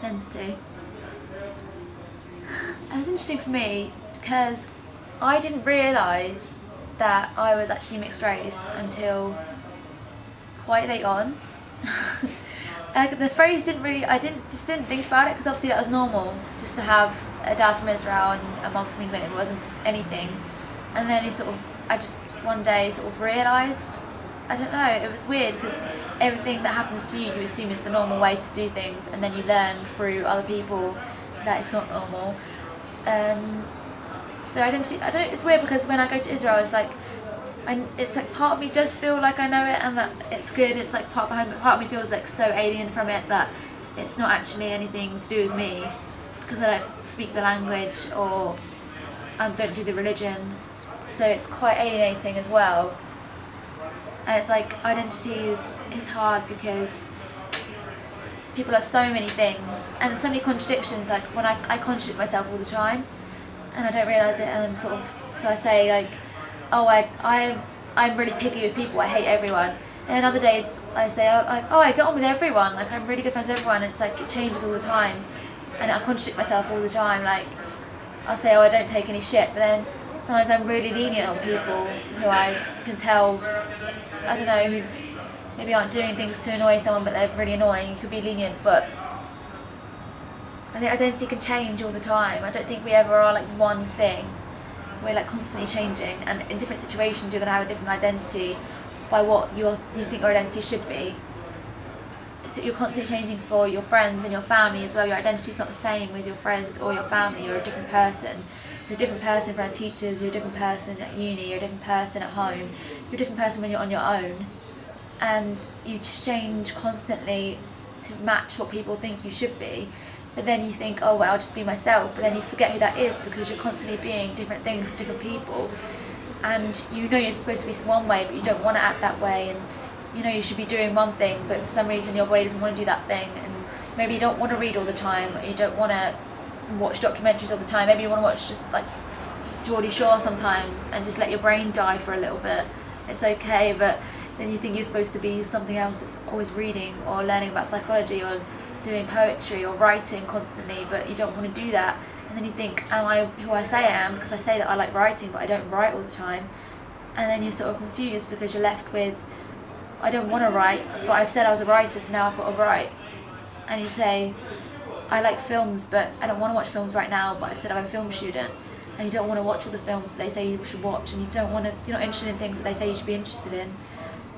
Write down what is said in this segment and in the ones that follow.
Identity. It was interesting for me because I didn't realise that I was actually mixed race until quite late on. The phrase didn't really, just didn't think about it because obviously that was normal, just to have a dad from Israel and a mum from England. It wasn't anything. And then I just one day sort of realised, I don't know, it was weird because everything that happens to you assume is the normal way to do things, and then you learn through other people that it's not normal. So identity, it's weird because when I go to Israel, it's like part of me does feel like I know it and that it's good, it's like part of home, but part of me feels like so alien from it that it's not actually anything to do with me because I don't speak the language or I don't do the religion, so it's quite alienating as well. And it's like identity is hard because people are so many things and so many contradictions. Like when I contradict myself all the time and I don't realise it, and so I say like, oh, I'm really picky with people, I hate everyone. And then other days I say, oh, I get on with everyone, like I'm really good friends with everyone. And it's like it changes all the time and I contradict myself all the time. Like I'll say, oh, I don't take any shit, but then sometimes I'm really lenient on people who I can tell, I don't know, who maybe aren't doing things to annoy someone but they're really annoying. You could be lenient, but I think identity can change all the time. I don't think we ever are like one thing. We're like constantly changing, and in different situations you're going to have a different identity by what you think your identity should be. So you're constantly changing for your friends and your family as well. Your identity is not the same with your friends or your family. You're a different person. You're a different person for our teachers, you're a different person at uni, you're a different person at home, you're a different person when you're on your own. And you just change constantly to match what people think you should be. But then you think, oh well, I'll just be myself, but then you forget who that is because you're constantly being different things to different people. And you know you're supposed to be one way, but you don't want to act that way, and you know you should be doing one thing, but for some reason your body doesn't want to do that thing, and maybe you don't want to read all the time, or you don't want to watch documentaries all the time, maybe you want to watch just like Geordie Shore sometimes and just let your brain die for a little bit. It's okay, but then you think you're supposed to be something else that's always reading or learning about psychology or doing poetry or writing constantly, but you don't want to do that. And then you think, am I who I say I am? Because I say that I like writing, but I don't write all the time. And then you're sort of confused because you're left with, I don't want to write, but I've said I was a writer, so now I've got to write. And you say, I like films, but I don't want to watch films right now, but I've said I'm a film student. And you don't want to watch all the films that they say you should watch, and you're not interested in things that they say you should be interested in.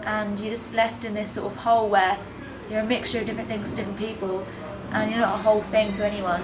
And you're just left in this sort of hole where you're a mixture of different things to different people, and you're not a whole thing to anyone.